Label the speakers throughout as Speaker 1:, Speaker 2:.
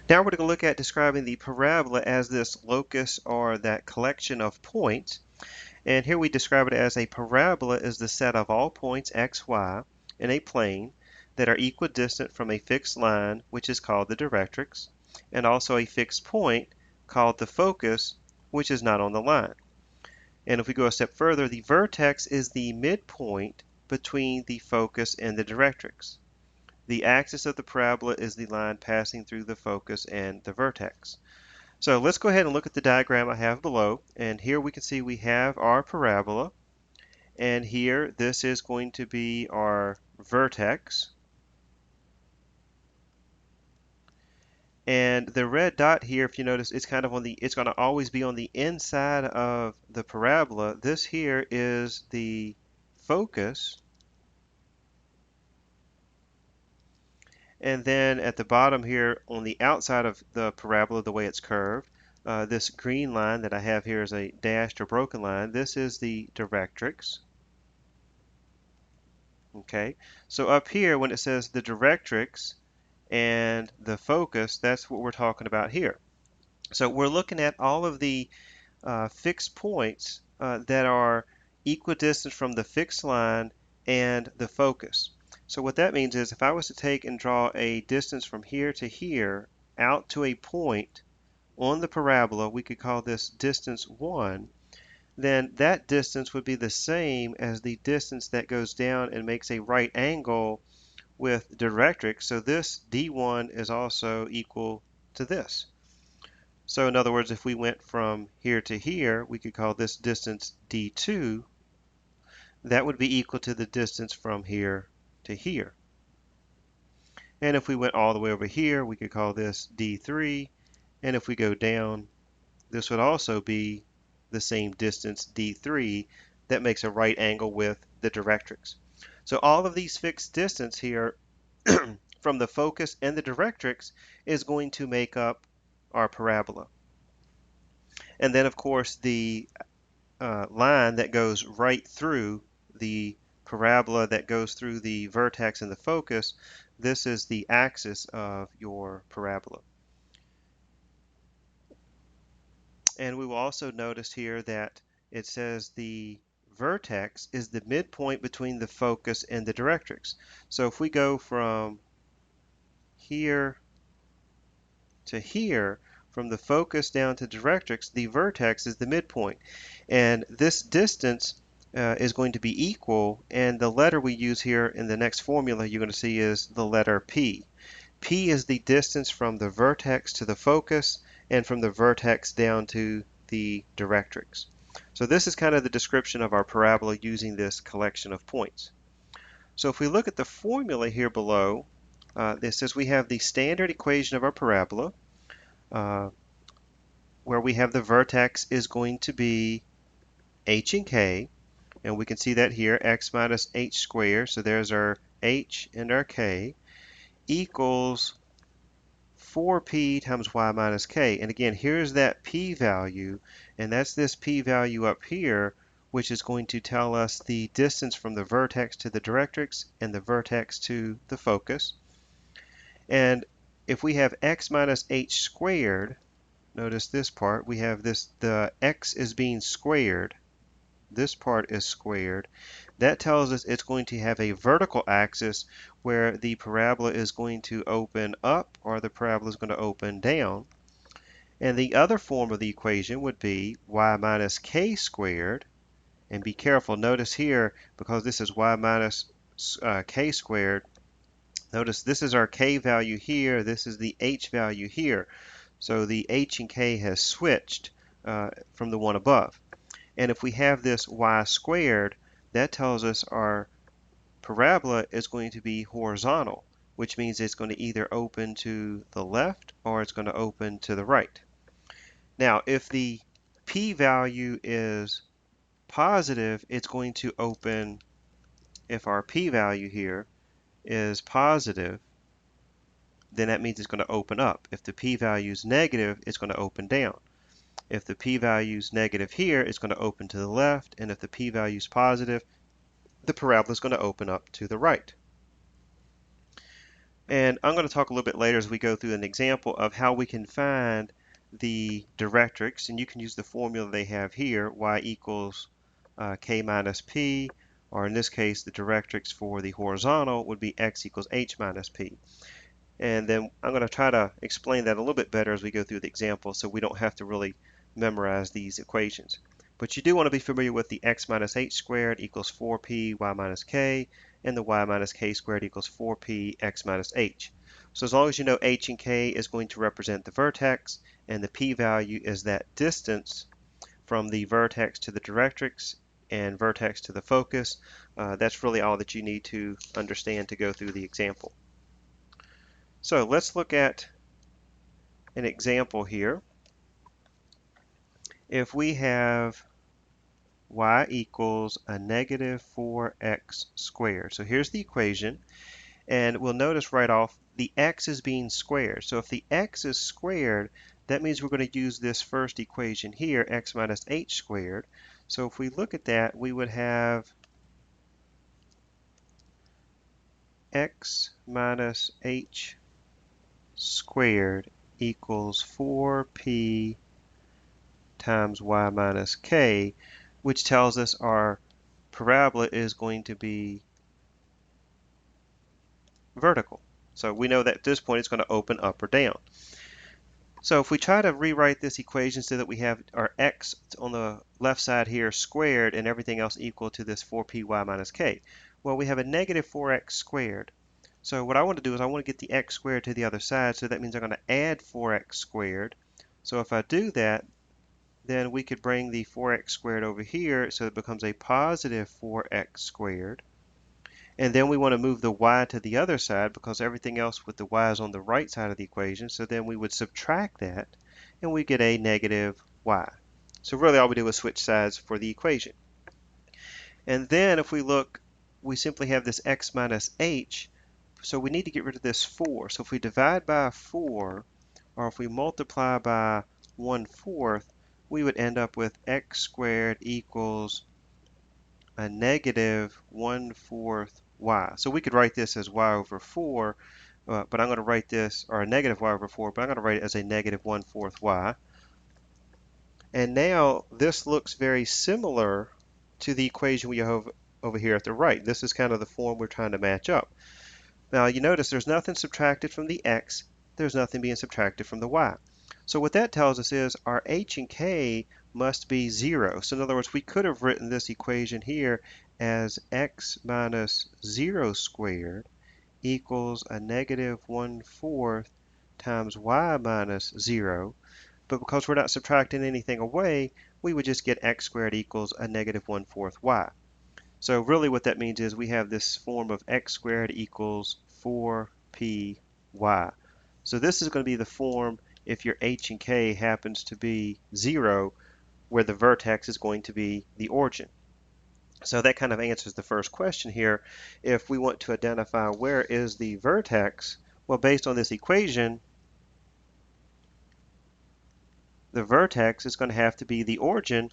Speaker 1: Now we're going to look at describing the parabola as this locus or that collection of points. And here we describe it as a parabola is the set of all points x, y in a plane that are equidistant from a fixed line, which is called the directrix, and also a fixed point called the focus, which is not on the line. And if we go a step further, the vertex is the midpoint between the focus and the directrix. The axis of the parabola is the line passing through the focus and the vertex. So let's go ahead and look at the diagram I have below. And here we can see we have our parabola. And here, this is going to be our vertex. And the red dot here, if you notice, it's kind of on it's going to always be on the inside of the parabola. This here is the focus. And then at the bottom here on the outside of the parabola, the way it's curved, this green line that I have here is a dashed or broken line. This is the directrix. Okay, so up here when it says the directrix and the focus, that's what we're talking about here. So we're looking at all of the fixed points that are equidistant from the fixed line and the focus. So what that means is if I was to take and draw a distance from here to here out to a point on the parabola, we could call this distance 1, then that distance would be the same as the distance that goes down and makes a right angle with directrix. So this d1 is also equal to this. So in other words, if we went from here to here, we could call this distance d2. That would be equal to the distance from here to here. And if we went all the way over here, we could call this d3. And if we go down, this would also be the same distance d3 that makes a right angle with the directrix. So all of these fixed distance here from the focus and the directrix is going to make up our parabola. And then of course the line that goes right through the parabola that goes through the vertex and the focus, this is the axis of your parabola. And we will also notice here that it says the vertex is the midpoint between the focus and the directrix. So if we go from here to here, from the focus down to directrix, the vertex is the midpoint. And this distance is going to be equal, and the letter we use here in the next formula you're going to see is the letter P. P is the distance from the vertex to the focus and from the vertex down to the directrix. So this is kind of the description of our parabola using this collection of points. So if we look at the formula here below, it says we have the standard equation of our parabola, where we have the vertex is going to be h and k, and we can see that here, x minus h squared, so there's our h and our k, equals 4p times y minus k. And again, here's that p-value, and that's this p-value up here, which is going to tell us the distance from the vertex to the directrix and the vertex to the focus. And if we have x minus h squared, notice this part, we have this, the x is being squared. This part is squared. That tells us it's going to have a vertical axis where the parabola is going to open up or the parabola is going to open down. And the other form of the equation would be y minus k squared. And be careful, notice here, because this is y minus k squared, notice this is our k value here, this is the h value here. So the h and k has switched from the one above. And if we have this y squared, that tells us our parabola is going to be horizontal, which means it's going to either open to the left or it's going to open to the right. Now, if the p-value is positive, it's going to open, if our p-value here is positive, then that means it's going to open up. If the p-value is negative, it's going to open down. If the p-value is negative here, it's going to open to the left, and if the p-value is positive, the parabola is going to open up to the right. And I'm going to talk a little bit later as we go through an example of how we can find the directrix, and you can use the formula they have here, y equals k minus p, or in this case, the directrix for the horizontal would be x equals h minus p. And then I'm going to try to explain that a little bit better as we go through the example so we don't have to really memorize these equations. But you do want to be familiar with the x minus h squared equals 4p y minus k, and the y minus k squared equals 4p x minus h. So as long as you know h and k is going to represent the vertex, and the p value is that distance from the vertex to the directrix and vertex to the focus, that's really all that you need to understand to go through the example. So let's look at an example here. If we have y equals a negative 4x squared. So here's the equation, and we'll notice right off the x is being squared. So if the x is squared, that means we're going to use this first equation here, x minus h squared. So if we look at that, we would have x minus h squared equals 4p times y minus k, which tells us our parabola is going to be vertical. So we know that at this point it's going to open up or down. So if we try to rewrite this equation so that we have our x on the left side here squared and everything else equal to this 4py minus k, well, we have a negative 4x squared. So what I want to do is I want to get the x squared to the other side, so that means I'm going to add 4x squared. So if I do that, then we could bring the 4x squared over here so it becomes a positive 4x squared. And then we want to move the y to the other side because everything else with the y is on the right side of the equation. So then we would subtract that and we get a negative y. So really all we do is switch sides for the equation. And then if we look, we simply have this x minus h. So we need to get rid of this 4. So if we divide by 4, or if we multiply by 1/4, we would end up with x squared equals a negative 1/4 y. So we could write this as y over 4, but I'm going to write this, or a negative y over 4, but I'm going to write it as a negative 1/4 y. And now this looks very similar to the equation we have over here at the right. This is kind of the form we're trying to match up. Now you notice there's nothing subtracted from the x, there's nothing being subtracted from the y. So what that tells us is our h and k must be 0. So in other words, we could have written this equation here as x minus 0 squared equals a negative 1/4 times y minus 0. But because we're not subtracting anything away, we would just get x squared equals a negative 1/4 y. So really what that means is we have this form of x squared equals 4py. So this is going to be the form if your h and k happens to be 0, where the vertex is going to be the origin. So that kind of answers the first question here. If we want to identify where is the vertex, well, based on this equation, the vertex is going to have to be the origin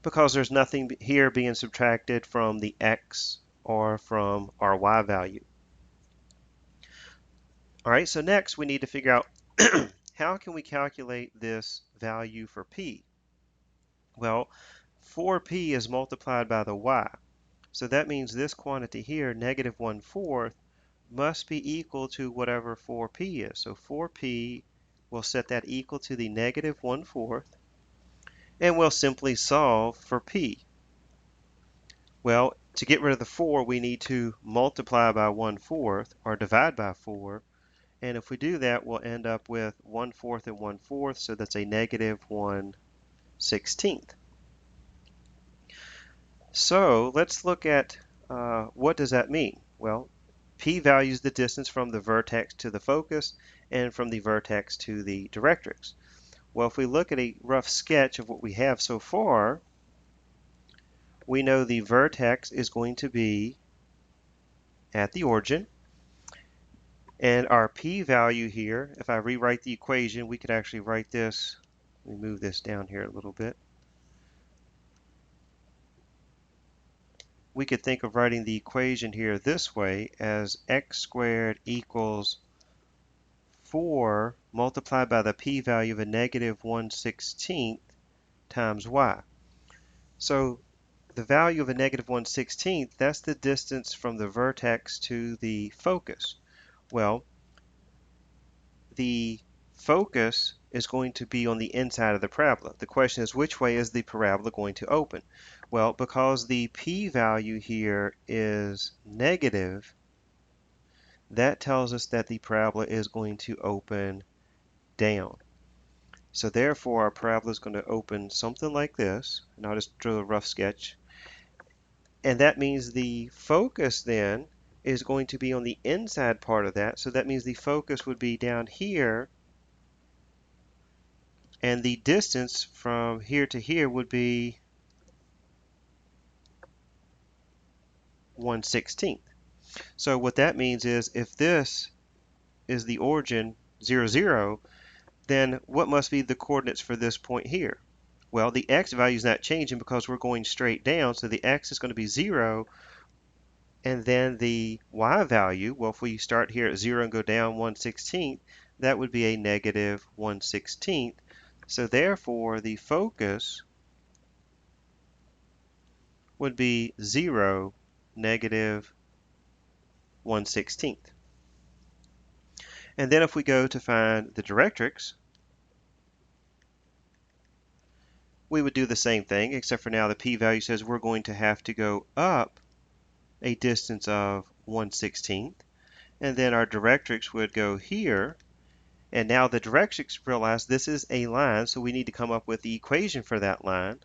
Speaker 1: because there's nothing here being subtracted from the x or from our y value. All right, so next we need to figure out how can we calculate this value for p? Well, 4p is multiplied by the y. So that means this quantity here, negative 1/4, must be equal to whatever 4p is. So 4p, we'll set that equal to the negative 1/4, and we'll simply solve for p. Well, to get rid of the 4, we need to multiply by 1/4 or divide by 4. And if we do that, we'll end up with 1/4 and 1/4, so that's a negative 1/16. So let's look at what does that mean? Well, p values the distance from the vertex to the focus and from the vertex to the directrix. Well, if we look at a rough sketch of what we have so far, we know the vertex is going to be at the origin. And our p value here, if I rewrite the equation, we could actually write this. Let me move this down here a little bit. We could think of writing the equation here this way as x squared equals 4 multiplied by the p-value of a negative 1/16 times y. So the value of a negative 1/16, that's the distance from the vertex to the focus. Well, the focus is going to be on the inside of the parabola. The question is, which way is the parabola going to open? Well, because the p-value here is negative, that tells us that the parabola is going to open down. So therefore, our parabola is going to open something like this, and I'll just draw a rough sketch. And that means the focus then is going to be on the inside part of that, so that means the focus would be down here, and the distance from here to here would be 1/16. So what that means is if this is the origin 0, 0, then what must be the coordinates for this point here? Well, the x value is not changing because we're going straight down, so the x is going to be 0, and then the y value, well, if we start here at 0 and go down 1/16, that would be a negative 1/16. So therefore, the focus would be 0, negative 1/16. And then if we go to find the directrix, we would do the same thing, except for now the p-value says we're going to have to go up a distance of 1/16. And then our directrix would go here. And now the directrix, realize this is a line, so we need to come up with the equation for that line.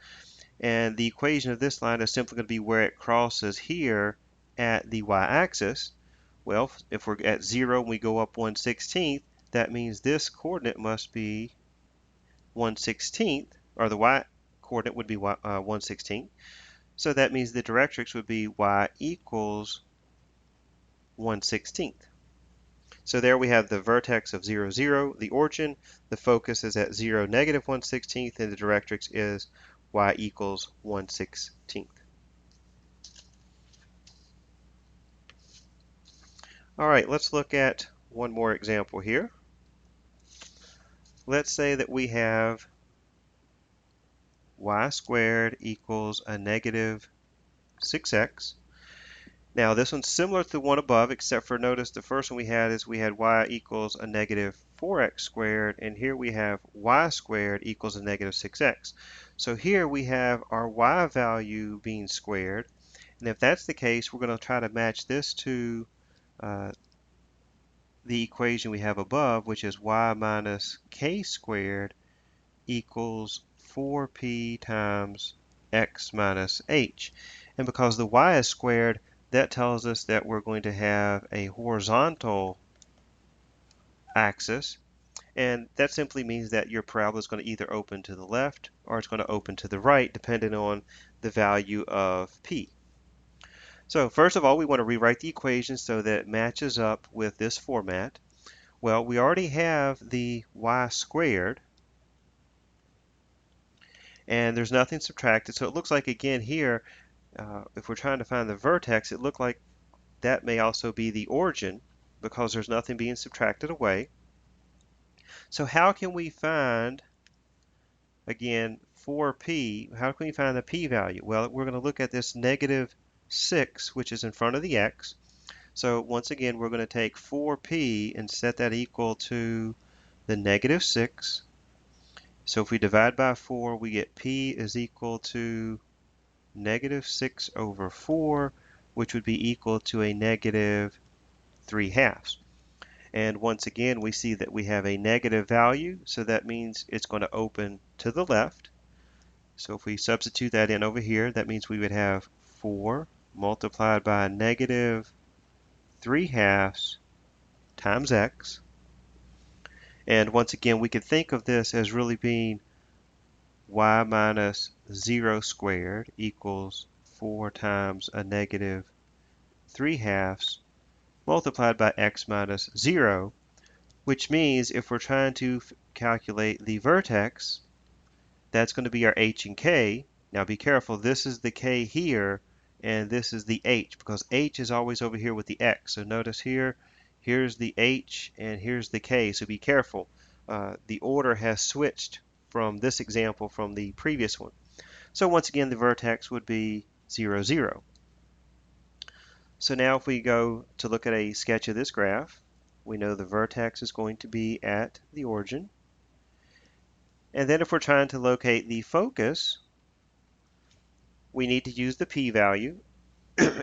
Speaker 1: And the equation of this line is simply going to be where it crosses here at the y-axis. Well, if we're at 0 and we go up 1/16, that means this coordinate must be 1/16, or the y-coordinate would be 1/16. So that means the directrix would be y equals 1/16. So there we have the vertex of 0, 0, the origin, the focus is at 0, negative 1/16, and the directrix is y equals 1/16. All right, let's look at one more example here. Let's say that we have y squared equals a negative 6x. Now this one's similar to the one above, except for notice the first one we had y equals a negative 4x squared, and here we have y squared equals a negative 6x. So here we have our y value being squared, and if that's the case, we're going to try to match this to the equation we have above, which is y minus k squared equals 4p times x minus h. And because the y is squared, that tells us that we're going to have a horizontal axis, and that simply means that your parabola is going to either open to the left or it's going to open to the right, depending on the value of p. So first of all, we want to rewrite the equation so that it matches up with this format. Well, we already have the y squared, and there's nothing subtracted, so it looks like again here, if we're trying to find the vertex, it looked like that may also be the origin because there's nothing being subtracted away. So how can we find, again, 4p, how can we find the p-value? Well, we're going to look at this negative 6, which is in front of the x. So once again, we're going to take 4p and set that equal to the negative 6. So if we divide by 4, we get p is equal to negative 6 over 4, which would be equal to a negative 3/2. And once again, we see that we have a negative value, so that means it's going to open to the left. So if we substitute that in over here, that means we would have 4 multiplied by negative 3/2 times x. And once again, we could think of this as really being y minus 0 squared equals 4 times a negative 3/2 multiplied by x minus 0, which means if we're trying to calculate the vertex, that's going to be our h and k. Now be careful, this is the k here, and this is the h, because h is always over here with the x. So notice here here's the H and here's the K, so be careful. The order has switched from this example from the previous one. So once again, the vertex would be 0, 0. So now if we go to look at a sketch of this graph, we know the vertex is going to be at the origin. And then if we're trying to locate the focus, we need to use the p-value.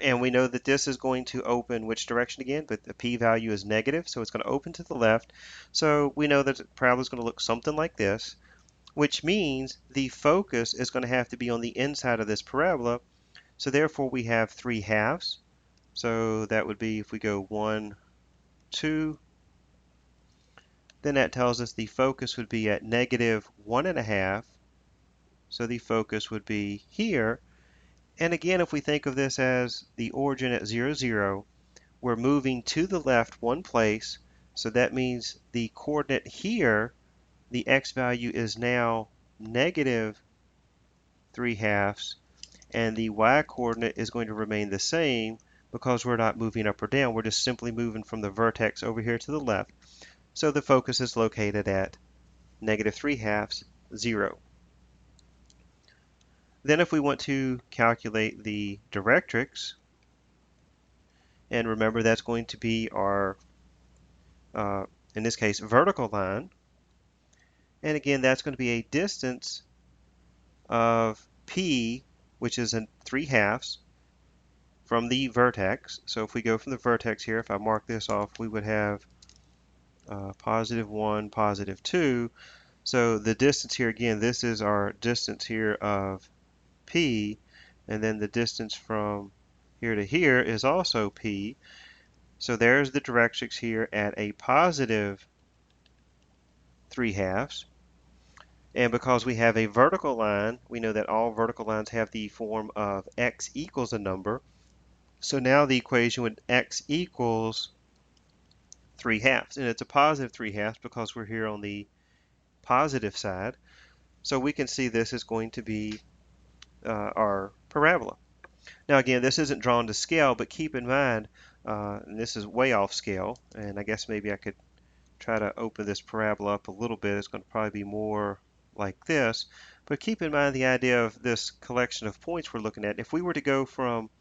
Speaker 1: And we know that this is going to open which direction again? But the p-value is negative, so it's going to open to the left. So we know that the parabola is going to look something like this, which means the focus is going to have to be on the inside of this parabola. So therefore we have 3 halves. So that would be if we go 1, 2, then that tells us the focus would be at negative 1.5. So the focus would be here. And again, if we think of this as the origin at 0, 0, we're moving to the left one place. So that means the coordinate here, the x value is now negative 3 halves, and the y coordinate is going to remain the same because we're not moving up or down. We're just simply moving from the vertex over here to the left. So the focus is located at negative 3 halves, 0. Then if we want to calculate the directrix, and remember that's going to be our, in this case, vertical line. And again, that's going to be a distance of p, which is in 3 halves, from the vertex. So if we go from the vertex here, if I mark this off, we would have positive 1, positive 2. So the distance here, again, this is our distance here of p, and then the distance from here to here is also p. So there's the directrix here at a positive 3 halves. And because we have a vertical line, we know that all vertical lines have the form of x equals a number. So now the equation would x equals 3 halves. And it's a positive 3 halves because we're here on the positive side. So we can see this is going to be our parabola. Now again, this isn't drawn to scale, but keep in mind, and this is way off scale, and I guess maybe I could try to open this parabola up a little bit. It's going to probably be more like this, but keep in mind the idea of this collection of points we're looking at. If we were to go from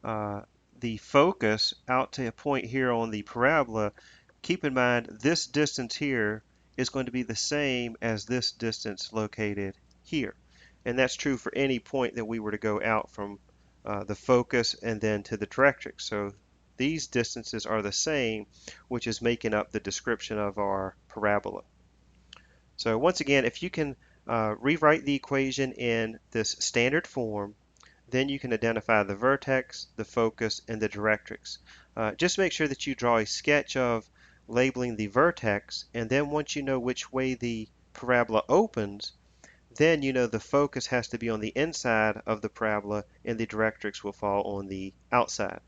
Speaker 1: the focus out to a point here on the parabola, keep in mind this distance here is going to be the same as this distance located here. And that's true for any point that we were to go out from the focus and then to the directrix. So these distances are the same, which is making up the description of our parabola. So once again, if you can rewrite the equation in this standard form, then you can identify the vertex, the focus, and the directrix. Just make sure that you draw a sketch of labeling the vertex, and then once you know which way the parabola opens, then you know the focus has to be on the inside of the parabola and the directrix will fall on the outside.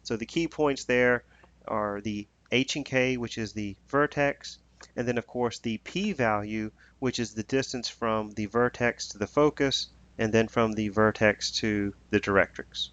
Speaker 1: So the key points there are the h and k, which is the vertex, and then of course the p-value, which is the distance from the vertex to the focus, and then from the vertex to the directrix.